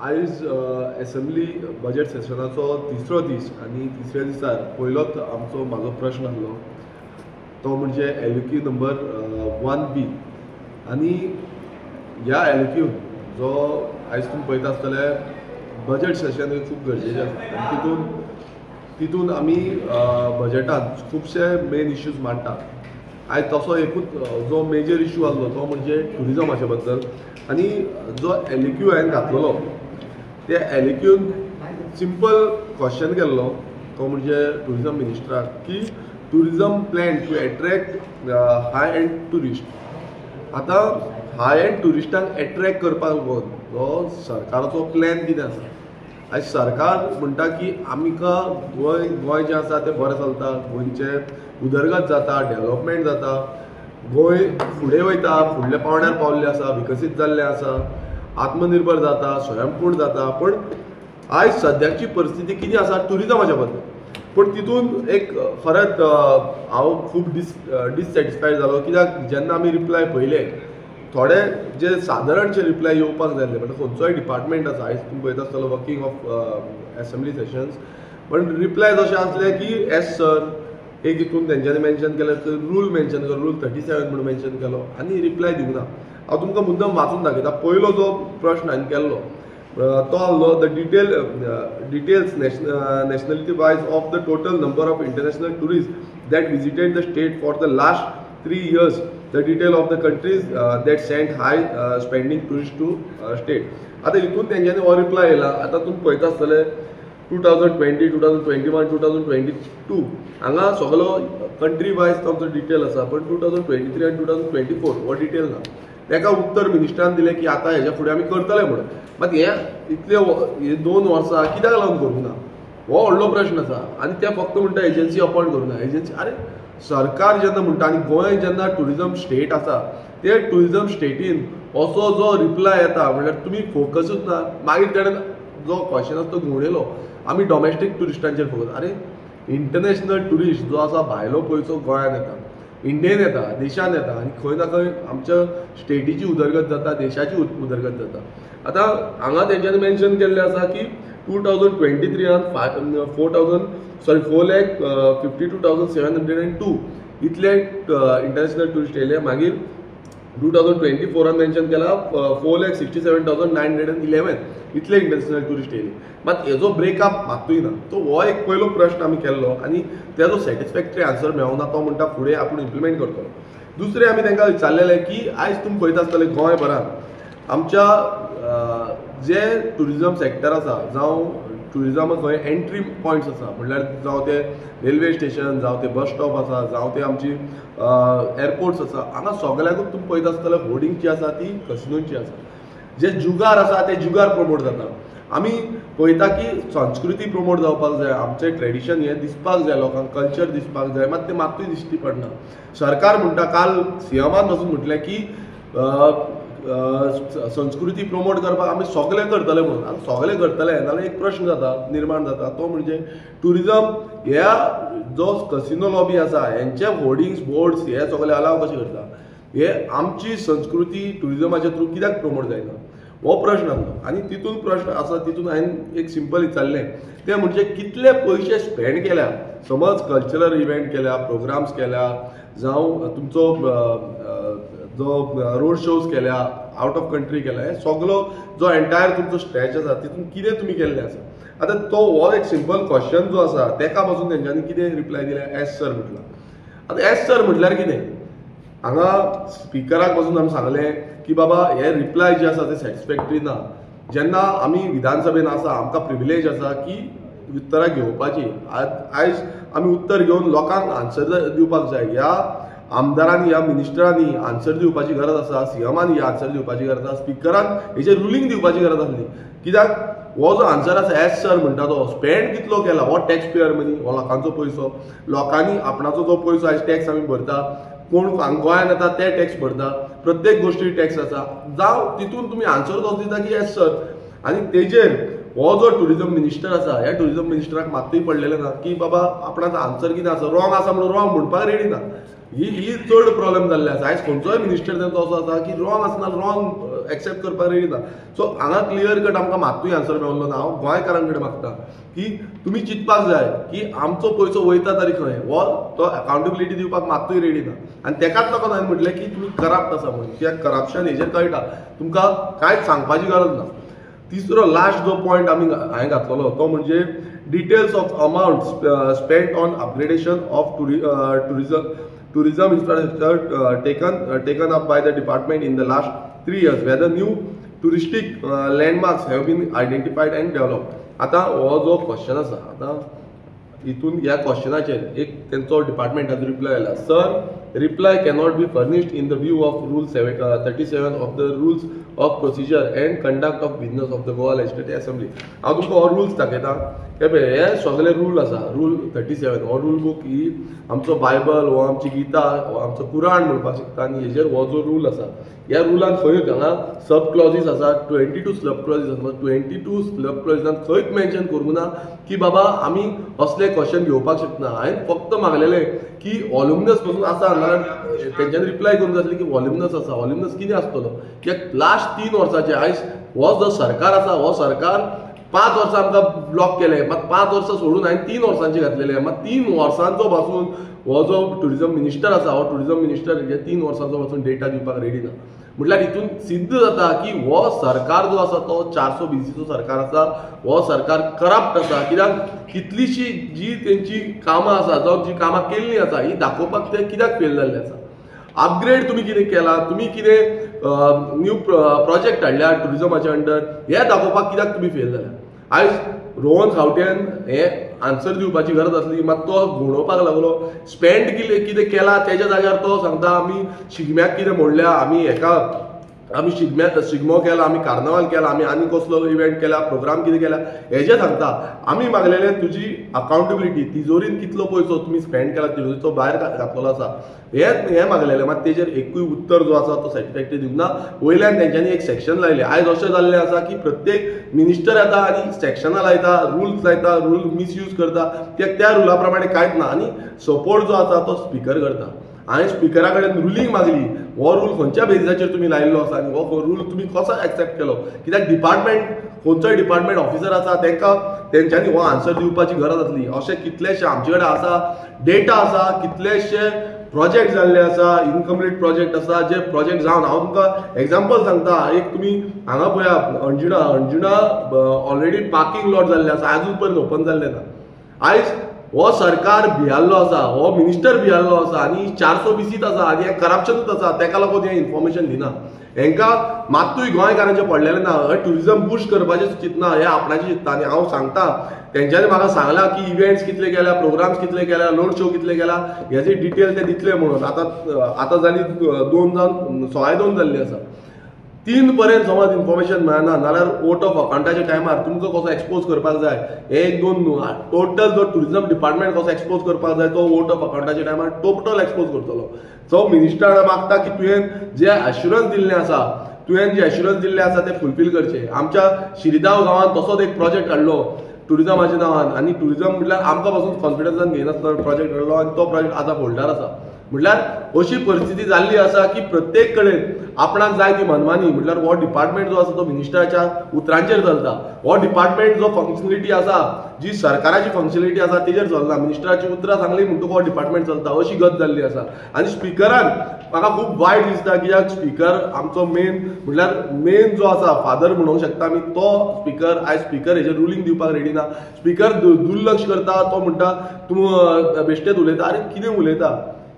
आयज assembly budget सेशनाचो तिसरो दीस आणि तिसऱ्या दिसार पयलोच म्हाजो प्रश्न आसलो तो म्हणजे एलक्यू नंबर 1B आणि ह्या एलक्यू जो आयज तुम्ही पळयता आसतले बजेट सेशन हे खूप गरजेचें आसा आनी तितून आमी बजेटांत खुबशे मेन इश्यूज मांडटात। आयज तसो एकूच जो मेजर इश्यू आसलो तो म्हणजे टुरिजमाचे बद्दल आनी जो एलक्यू हांवें घातलेलो त्या एलक्यून सिंपल क्वेश्चन केल्लो तो म्हणजे टुरिजम मिनिस्टराक की tourism plan to attract high end tourist. आतां हाय एंड टुरिस्टांक एट्रॅक्ट करपाक लागून जो सरकाराचो प्लॅन कितें आसा। आयज सरकार म्हणटा की आमकां गोंय जें आसा तें बरें चलता, गोंयचें उदरगत जाता, डेव्हलपमेंट जाता, गोंय फुडें वयता, फुडल्या पावंड्यार पावल्लें आसा, विकसीत जाल्लें आसा, आत्मनिर्भर जाता, स्वयंपूर्ण जाता। पण आयज सद्याची परिस्थिती कितें आसा टुरिजमाच्या बद्दल। पण तितून एक खरेंच हांव खूब डिससॅटिस्फायड जालो कित्याक जेन्ना आमी रिप्लाय पळयले थोडे जे सादारणशे रिप्लाय येवपाक जाय म्हणजे खंयचोय डिपार्टमेंट आसा आयज तुमी पळयता आसतलो वर्किंग ऑफ असेंब्ली सेशन्स पण रिप्लाय जशे आसले की एस सर एक हितून तेंच्यांनी मेन्शन केलें रूल मेन्शन केलो, रूल 37 म्हणून मेन्शन केलो आनी रिप्लाय दिवना। हांव तुमकां मुद्दम वाचून दाखयता। पयलो जो प्रश्न हांवें केल्लो तो आसलो the details nationality wise of the total number of international tourist that visited the state for the last 3 years, the detail of the countries that sent high spending tourists to state। आता हितून तेंच्यांनी हो reply येयला। आता तुम्ही पळयता आसतले 2020, 2021, 2022 हांगा सगळो कंट्री वायज तांचो डिटेल आसा पण 2023 आनी 2024 हो डिटेल ना। तेका उत्तर मिनिस्टरान दिलें की आता हेच्या फुडें आमी करतले म्हणून। मात हे इतले 2 वर्सां कित्याक लागून करूंक ना हो व्हडलो प्रश्न आसा। आनी ते फक्त म्हणटा एजन्सी अपॉयंट करूंक ना। एजन्सी अरे सरकार जेन्ना म्हणटा आनी गोंय जेन्ना टुरिजम स्टेट आसा ते टुरिजम स्टेटीन असो जो रिप्लाय येता म्हणल्यार तुमी फोकसूच ना। मागीर तेणें जो क्वेश्चन आसा तो घुंवडायलो आमी डॉमेस्टीक टुरिस्टांचेर फोकस। अरे इंटरनॅशनल टुरिस्ट जो आसा भायलो पयसो गोंयांत येता, इंडियेन येता, देशान येता आनी खंय ना खंय आमच्या स्टेटीची उदरगत जाता, देशाची उदरगत जाता। आतां हांगा तेंच्यांनी मेन्शन केल्लें आसा की 2023 4,52,702 इतले इंटरनॅशनल टुरिस्ट येयले। मागीर 2024 मेन्शन केला 4,67,911 इतले इंटरनॅशनल टुरिस्ट येयले। मात हेजो ब्रेकअप मात्तूय ना। तो हो एक पयलो प्रश्न आमी केल्लो आनी तेजो सॅटिस्फॅक्टरी आन्सर मेळोना। तो म्हणटा फुडें आपूण इम्प्लिमेंट करतलो। दुसरें आमी तांकां विचारलेलें की आयज तुमी पळयता आसतले गोंयभरांत आमच्या जे टुरिजम सॅक्टर आसा जावं टुरिजमा खंय एंट्री पॉयंट्स आसा म्हणल्यार जावं ते रेल्वे स्टेशन, जावं ते बस स्टॉप आसा, जावं ते आमची एअरपोर्ट्स आसा, हांगा सगळ्याकूच तुमी पळयता आसतले होर्डिंग जी आसा ती कसिनोची आसा। जे जुगार आसा ते जुगार प्रमोट जाता। आमी पळयता की संस्कृती प्रमोट जावपाक जाय, आमचें ट्रेडिशन हें दिसपाक जाय, लोकांक कल्चर दिसपाक जाय, मात तें मात्तूय दिश्टी पडना। सरकार म्हणटा काल सीएमान वचून म्हटलें की संस्कृती प्रमोट करपाक आमी सगळे करतले म्हणून। आनी सगळे करतले जाल्यार एक प्रश्न जाता निर्माण जाता तो म्हणजे टुरिजम ह्या जो कसिनो लॉबी आसा हेंचे होर्डिंग्स बोर्ड्स हे सगळे अलाव कशें करता। हे आमची संस्कृती टुरिजमाच्या थ्रू कित्याक प्रमोट जायना हो प्रश्न आसलो। आनी तितून प्रश्न आसा तितून हांवें एक सिंपल विचारलें तें म्हणजे कितले पयशे स्पेंड केल्या। समज कल्चरल इव्हेंट केल्या, प्रोग्राम्स केल्या, जावं तुमचो जो रोड शोज केल्या, आउट ऑफ कंट्री केल्या, हे सगळो जो एंटायर तुमचो स्ट्रेच आसा तितून कितें तुमी केल्लें आसा। आतां तो हो एक सिंपल क्वेश्चन जो आसा तेका पासून तेंच्यांनी कितें रिप्लाय दिलें एस सर म्हटलां। आतां एस सर म्हटल्यार कितें हांगा स्पिकराक पासून आमी सांगलें की बाबा हे रिप्लाय जे आसा ते सॅटिस्फॅक्टरी ना। जेन्ना आमी विधानसभेन आसा आमकां प्रिविलेज आसा की उत्तरां घेवपाची। आयज आमी उत्तर घेवन लोकांक आन्सर दिवपाक जाय। ह्या आमदारांनी ह्या मिनिस्टरांनी आन्सर दिवपाची गरज आसा, सीएमांनी आन्सर दिवपाची गरज आसा, स्पिकरान हेचेर रुलींग दिवपाची गरज आसली। कित्याक हो जो आन्सर आसा एस सर म्हणटा तो स्पेंड कितलो केला हो टॅक्स पेयर मनी, हो लोकांचो पयसो, लोकांनी आपणाचो जो पयसो आयज टॅक्स आमी भरता, कोण गोंयांत येता ते टॅक्स भरता, प्रत्येक गोश्टी टॅक्स आसा। जावं तितून तुमी आन्सर तो दिता की एस सर। आनी तेजेर हो जो टुरिजम मिनिस्टर आसा ह्या टुरिजम मिनिस्टराक मात्तूय पडलेलें ना की बाबा आपणाचो आन्सर कितें आसा, रॉंग आसा म्हणून रॉंग म्हणपाक रेडी ना। ही चड प्रॉब्लेम जाल्ले आसा. आयज खंयचोय मिनिस्टर तांचो असो आसा की रॉंग आसना रॉंग एक्सेप्ट करपाक रेडी ना. सो हांगा क्लियर कट आमकां मात्तूय आन्सर मेळ्ळो ना. हांव गोंयकारां कडेन मागता की तुमी चिंतपाक जाय की आमचो पयसो वयता तरी खंय, वो तो अकाउंटेबिलिटी दिवपाक मात्तूय रेडी ना. आनी तेकाच लागून हांवें म्हटलें की तुमी करप्ट आसा म्हणून. कित्याक करप्शन हेजेर कळटा, तुमकां कांयच सांगपाची गरज ना. तिसरो लास्ट जो पॉयंट हांवें घातलेलो तो म्हणजे details of amount spent on upgradation of tourism infrastructure taken up by the department in the last 3 years, whether new touristic landmarks have been identified and developed. आता हो जो क्वेश्चन आसा, आता हितून ह्या क्वेश्चनाचेर एक तेंचो डिपार्टमेंटाचो रिप्लाय आयला. Sir, reply cannot be furnished in the view of rule 37 of the rules of procedure end conduct of business of the Goa legislative assembly. हांव तुमकां हो रुल्स दाखयता. हे सगळे रूल आसा. रूल 37 हो रूल बूक ही आमचो बायबल, हो आमची गीता, हो आमचो कुराण म्हणपाक शकता. आनी हेजेर हो जो रूल आसा, ह्या रुलान खंय हांगा सब क्लॉजीस आसा, 22 सब क्लॉजीस आसा. 22 सब क्लॉजीसान खंयच मेन्शन करूंक ना की बाबा आमी असले क्वेश्चन घेवपाक शकना. हांवें फक्त मागलेलें की वॉल्युमिनस पासून आसा, नाल्यार तेंच्यांनी रिप्लाय करूंक जाय की वॉल्युमिनस आसा. वॉल्युमिनस कितें आसतलो, कित्याक लास्ट 3 वर्सांचे आयज हो जो सरकार आसा, हो सरकार 5 वर्सां आमकां ब्लॉक केले. मात 5 वर्सां सोडून हांवें 3 वर्सांचे घातलेले. मात 3 वर्सांचो पासून हो जो टुरिझम मिनिस्टर आसा, हो टुरिझम मिनिस्टर हे 3 वर्सांचो पासून डेटा दिवपाक रेडी ना. म्हटल्यार हितून सिद्ध जाता की हो सरकार जो आसा तो 420चो सरकार आसा. हो सरकार करप्ट आसा. कित्याक कितलीशी जी तेंची कामां आसा जावं जी कामां केल्लीं आसा ही दाखोवपाक ते कित्याक फेल जाल्ले आसा. अपग्रेड तुम्ही कितें केला, तुम्ही कितें न्यू प्रोजेक्ट हाडल्या टुरिझमाच्या अंडर, हे दाखोवपाक कित्याक तुम्ही फेल जाल्या. आयज रोहन खावट्यान हे आन्सर दिवपाची गरज आसली, मात तो घुंवडोवपाक लागलो. स्पेंड कितें केला तेच्या जाग्यार तो सांगता आमी शिगम्याक कितें मोडल्या, आमी शिगमो केला, आमी कार्नावाल केला, आमी आनी कसलो इव्हेंट केला, प्रोग्राम कितें केला हेजे सांगता. आमी मागलेले तुजी अकाउंटेबिलिटी, तिजोरीन कितलो पयसो तुमी स्पेंड केला तिजोरीचो भायर घातलेलो आसा हे मागलेले. मात तेजेर एकूय उत्तर जो आसा तो सॅटिस्फॅक्टरी दिवंक ना. वयल्यान तेंच्यांनी एक सेक्शन लायले. आयज अशें जाल्लें आसा की प्रत्येक मिनिस्टर येता आनी सेक्शनां लायता, रुल्स लायता, रूल मिसयूज करता. त्या रुला प्रमाणे कांयच ना. आनी सपोर्ट जो आसा तो स्पीकर करता. हांवें स्पिकरा कडेन रुलींग मागली, हो रूल खंयच्या बेजिसाचेर तुमी लायिल्लो आसा आनी हो रूल तुमी कसो एक्सेप्ट केलो. कित्याक डिपार्टमेंट, खंयचोय डिपार्टमेंट ऑफिसर आसा तेंच्यांनी हो आन्सर दिवपाची गरज आसली. अशे कितलेशे आमचे कडेन आसा, डेटा आसा, कितलेशे प्रोजेक्ट जाल्ले आसा, इनकम्प्लीट प्रोजेक्ट आसा, जे प्रोजेक्ट जावन हांव तुमकां एग्जाम्पल सांगता. एक तुमी हांगा पळया, अंजुणा ऑलरेडी पार्किंग लॉट जाल्ले आसा, आजून पर्यंत ओपन जाल्ले ना. आयज हो सरकार भियाल्लो आसा, हो मिनिस्टर भियाल्लो आसा आनी 420 आसा आनी हे करप्शनूच आसा. तेका लागून हे इन्फॉर्मेशन दिना. हेंकां मात्तूय गोंयकारांचें पडलेलें ना. हे ट्युरिझम बूस्ट करपाचें चिंतना, हे आपणाचें चिंतता. आनी हांव सांगता, तेंच्यांनी म्हाका सांगलां की इव्हेंट्स कितले केल्या, प्रोग्राम्स कितले केल्या, लोड शो कितले केला, हेजे डिटेल ते दितले म्हणून. आतां जाली 2 जावन 2:15 जाल्ली आसा. 3 पर्यंत समज इन्फॉर्मेशन मेळना, नाल्यार वोट ऑफ अकाउंटाच्या टायमार तुमकां कसो एक्सपोज करपाक जाय, 1-2 न्हू, टोटल जो टुरिझम डिपार्टमेंट कसो एक्सपोज करपाक जाय तो वोट ऑफ अकाउंटाच्या टायमार टोटल एक्सपोज करतलो. सो मिनिस्टर मागता की तुवें जे एश्युरन्स दिल्लें आसा ते फुलफील करचे. आमच्या शिरीगांव गांवांत तसोच एक प्रोजेक्ट हाडलो टुरिझमाच्या नांवान, आनी टुरिझम म्हटल्यार आमकां पासून कॉन्फिडन्सान घेयनासतना प्रोजेक्ट हाडलो आनी तो प्रोजेक्ट आतां फोल्डार आसा. म्हटल्यार अशी परिस्थिती जाल्ली आसा की प्रत्येक कडेन आपणाक जाय ती मनमानी. म्हटल्यार हो डिपार्टमेंट जो आसा तो मिनिस्टराच्या उतरांचेर चलता. हो डिपार्टमेंट जो फंक्शनलिटी आसा, जी सरकाराची फंक्शनलिटी आसा तेजेर चलना. मिनिस्टराची उतरां सांगली म्हणटूच हो डिपार्टमेंट चलता, अशी गत जाल्ली आसा. आनी स्पिकरान म्हाका खूब वायट दिसता, कित्याक स्पिकर आमचो मेन जो आसा फादर म्हणूंक शकता आमी, तो स्पिकर आयज स्पिकर हेजेर रुलींग दिवपाक रेडी ना. स्पिकर दुर्लक्ष करता. तो म्हणटा तूं बेश्टेच उलयता. अरे कितें उलयता,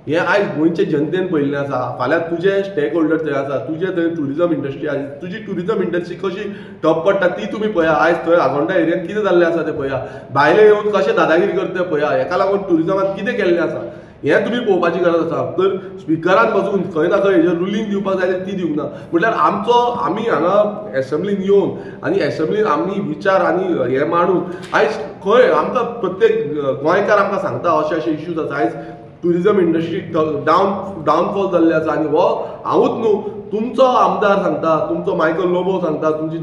हे आयज गोंयचे जनतेन पळयल्लें आसा. फाल्यां तुजे स्टेक होल्डर थंय आसा, तुजे थंय टुरिझम इंडस्ट्री आसा, तुजी टुरिझम इंडस्ट्री कशी ठप पडटा ती तुमी पळया. आयज थंय आगोंदा एरियांत कितें जाल्लें आसा तें पळया. भायले येवन कशे दादागिरी करता तें पळया. हेका लागून टुरिझमांत कितें केल्लें आसा हें तुमी पळोवपाची गरज आसा. तर स्पिकरान बसून खंय ना खंय हेजेर रुलींग दिवपाक जाय ती दिवंक ना. म्हटल्यार आमी हांगा एसेंब्लीन येवन आनी एसेंब्लीन आमी विचार आनी हे मांडून आयज खंय आमकां प्रत्येक गोंयकार आमकां सांगता अशे इश्यूज आसा. आयज टुरिझम इंडस्ट्री डावनफॉल जाल्ले आसा. आनी हो हांवूच न्हू, तुमचो आमदार सांगता, तुमचो मायकल लोबो सांगता, तुमची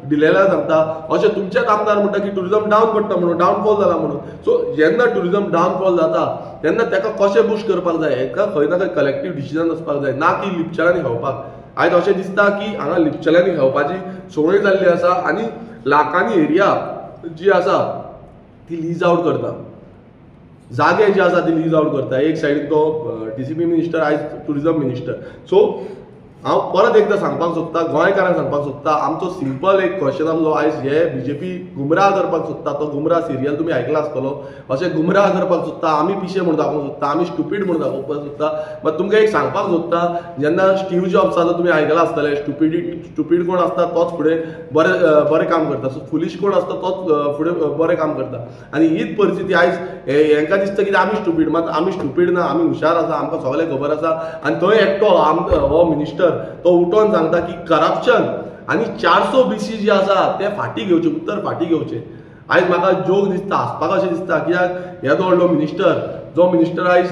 डिलेला सांगता, अशें तुमचेच आमदार म्हणटा की टुरिझम डावन पडटा म्हणून, डावनफॉल जाला म्हणून. सो जेन्ना टुरिझम डावनफॉल जाता तेन्ना ताका कशें बूस्ट करपाक जाय, हेका खंय ना खंय कलेक्टीव डिसिजन आसपाक जाय, ना की लिपचेल्यांनी खावपाक. आयज अशें दिसता की हांगा लिपचेल्यांनी खावपाची संवय जाल्ली आसा आनी लाखांनी एरिया जी आसा ती लीज आउट करता, जागे जे आसा ती लीज आउट करता. एक सायडीन तो DCP मिनिस्टर, आयज टुरिझम मिनिस्टर. सो हांव परत एकदां सांगपाक सोदता, गोंयकारांक सांगपाक सोदता, आमचो सिंपल एक क्वेश्चन आसलो, आयज हे BJP गुमराह करपाक सोदता. तो गुमराह सिरियल तुमी आयकला आसतलो. अशें गुमराह करपाक सोदता, आमी पिशे म्हणून दाखोवंक सोदता, आमी स्टुपीड म्हणून दाखोवपाक सोदता. बट तुमकां एक सांगपाक सोदता, जेन्ना स्टीव जॉब्साचो तुमी आयकला आसतलें, स्टुपीड कोण आसता तोच फुडें बरें काम करता. सो फुलीश कोण आसता तोच फुडें बरें काम करता. आनी हीच परिस्थिती आयज हेंकां दिसता की आमी स्टुपीड, मात आमी स्टुपीड ना, आमी हुशार आसा, आमकां सगळें खबर आसा. आनी थंय एकटो हो मिनिस्टर तो उठोवन सांगता की करप्शन आनी 400 BC जे आसा ते फाटी घेवचे, उत्तर फाटी घेवचे. आयज म्हाका जोक दिसता, हांसपाक अशें दिसता, कित्याक येदो व्हडलो मिनिस्टर, जो मिनिस्टर आयज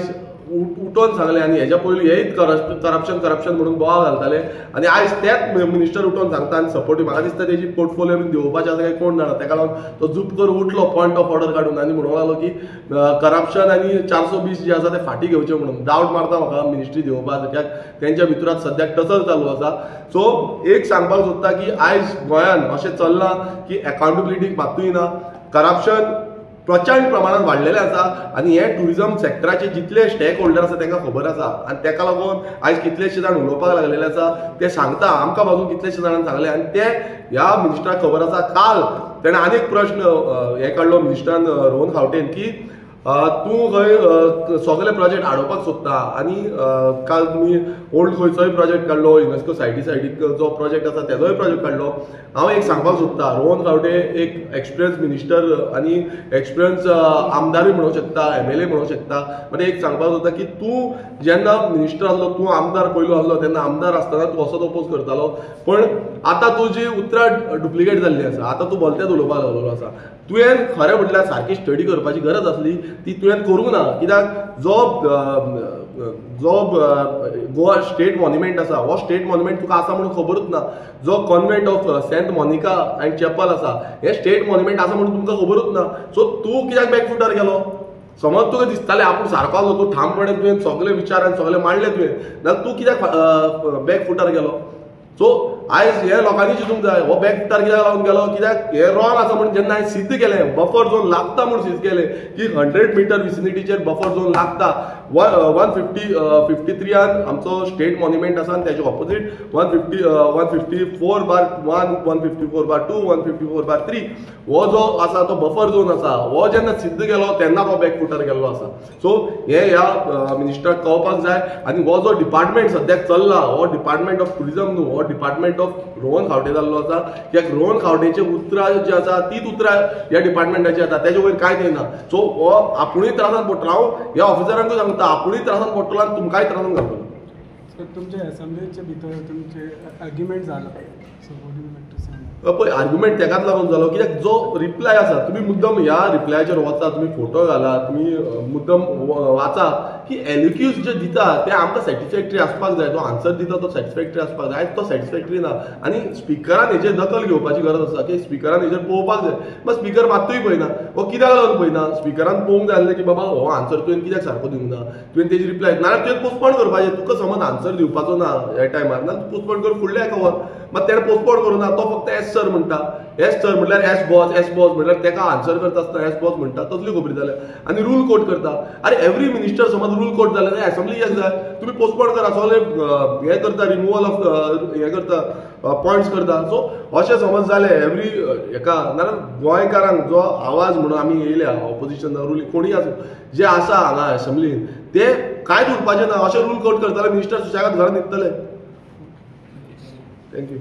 उठोवन सांगले, आनी हेज्या पयलीं हेच करप्शन म्हणून बोवाळ घालताले, आनी आयज तेच मिनिस्टर उठोवन सांगता आनी सपोर्टीव. म्हाका दिसता तेजी पोर्टफोलियो बीन देंवोवपाचें आसा काय कोण जाणा. ताका लागून तो झूप करून उठलो पॉयंट ऑफ ऑर्डर काडून आनी म्हणूंक लागलो की करप्शन आनी 400 BC जे आसा ते फाटी घेवचे म्हणून. डावट मारता म्हाका मिनिस्ट्री देंवोवपाक, कित्याक तेंच्या भितरांत सद्याक टसल चालू आसा. सो एक सांगपाक सोदता की आयज गोंयान अशें चल्लां की अकाउंटेबिलिटी मात्तूय ना, करप्शन प्रचंड प्रमाणात वाडलेलें आसा. आनी हे टुरिझम सेक्टराचे जितले स्टेक होल्डर आसा तांकां खबर आसा, आनी ताका लागून आयज कितलेशे जाण उलोवपाक लागलेले आसा. ते सांगता, आमकां बाजून कितलेशे जाणांनी सांगले, आनी ते ह्या मिनिस्टराक खबर आसा. काल ताणें आनी एक प्रश्न हे काडलो मिनिस्टरान, रोहन खावटेन, की तूं खंय सगळे प्रोजेक्ट हाडोवपाक सोदता, आनी काल तुमी ओल्ड खंयचोय प्रोजेक्ट काडलो, युनेस्को सायटीक जो प्रोजेक्ट आसा तेजोय प्रोजेक्ट काडलो. हांव एक सांगपाक सोदता, रोहन खावटे एक एक्सपिरियन्स मिनिस्टर आनी एक्सपिरियन्स आमदारूय म्हणूंक शकता, MLA म्हणूंक शकता. बट एक सांगपाक सोदता की तूं जेन्ना मिनिस्टर आसलो, तूं आमदार पयलो आसलो, तेन्ना आमदार आसतना तूं असोच अपोज करतालो, पण आतां तुजी उतरां डुप्लिकेट जाल्ली आसा. आतां तूं भलतेंच उलोवपाक लागलेलो आसा. तुवें खरें म्हटल्यार सारकी स्टडी करपाची गरज आसली, ती तुवें करूंक ना. कित्याक जो गोवा स्टेट मॉन्युमेंट आसा, हो स्टेट मॉन्युमेंट तुका आसा म्हणून खबरूच ना. जो convent of Saint Monica and chapel आसा, हे स्टेट मॉन्युमेंट आसा म्हणून तुमकां खबरूच ना. सो तूं कित्याक बॅकफुटार गेलो? समज तुका दिसतालें आपूण सारको आसलो, तूं ठामपणे तुवें सगळे विचार आनी सगळे मांडले तुवें, जाल्यार तूं कित्याक बॅकफुटार गेलो? सो आयज हे लोकांनी चिंतूंक जाय, हो बॅकफुटार कित्याक लागून गेलो, कित्याक हे रॉंग आसा म्हणून जेन्ना हांवें सिद्ध केलें, बफर झोन लागता म्हणून सिद्ध केलें की 100 मीटर विसिनिटीचेर बफर झोन लागता. 153 आमचो स्टेट मॉन्युमेंट आसा, आनी तेजे ऑपोजीट 154/1, 154/2, 154/3 हो जो आसा तो बफर झोन आसा. हो जेन्ना सिद्ध केलो तेन्ना तो बॅकफुटार गेल्लो आसा. सो हे ह्या मिनिस्टराक कळपाक जाय. आनी हो जो डिपार्टमेंट सद्याक चल्ला, हो डिपार्टमेंट ऑफ टुरिझम न्हू, हो डिपार्टमेंट ऑफ रोहन खावटे जाल्लो आसा. कित्याक रोहन खावटेचे उतरां जी आसा तीच उतरां ह्या डिपार्टमेंटाची आसा, तेजे वयर कांयच येना. सो हो आपुणूय त्रासांत पडटलो. हांव ह्या ऑफिसरांकूय सांगता, आपुणूय त्रासांत पडटलो आनी तुमकांय त्रासांत घालतलो. तुमच्या असेंब्लीचे भितर तुमचे आर्ग्युमेंट जाला, पळय आर्ग्युमेंट तेकाच लागून जालो कित्याक जो रिप्लाय आसा, तुमी मुद्दम ह्या रिप्लायाचेर वचा, तुमी फोटो घाला, तुमी मुद्दम वाचा की एल्युक्यूज जे दिता ते आमकां सॅटिस्फॅक्टरी आसपाक जाय. तो आन्सर दिता तो सॅटिस्फॅक्टरी आसपाक जाय. आयज तो सॅटिस्फॅक्टरी ना. आनी स्पिकरान हेजेर दखल घेवपाची गरज आसा की स्पिकरान हेजेर पळोवपाक जाय. बट स्पिकर मात्तूय पळयना. हो कित्याक लागून पळयना? स्पिकरान पळोवंक जाय आसलें की बाबा हो आन्सर तुवें कित्याक सारको दिवंक ना, तुवें तेजी रिप्लाय नाल्यार तुवें पोस्टपोन करपाचें. तुका समज आन्सर दिवपाचो ना ह्या टायमार, ना पोस्टपोन कर फुडल्या एका वर. मात तेणें पोस्टपोन करूं ना. तो फक्त एस सर म्हणटा. एस सर म्हटल्यार एस बॉस म्हटल्यार तेका आन्सर करता आसतना एस बॉस म्हणटा, तसली खबरी जाल्या. आनी रूल कोट करता. अरे एवरी मिनिस्टर समज रूल कोट जाले जाल्यार असेंब्ली एक जाय. तुमी पोस्टपोन करा, सगळे हे करता, रिमुवल ऑफ हे करता, पॉयंट्स करता. सो अशें समज जालें एवरी हेका, नाल्यार गोंयकारांक जो आवाज म्हणून आमी येयल्या, ऑपोजिशन रूल कोणीय आसूं जे आसा हांगा असेंब्लीन, ते कांयच उरपाचें ना. अशें रूल कोट करताले मिनिस्टर सुशेगाद घरांत न्हिदतले. थँक्यू.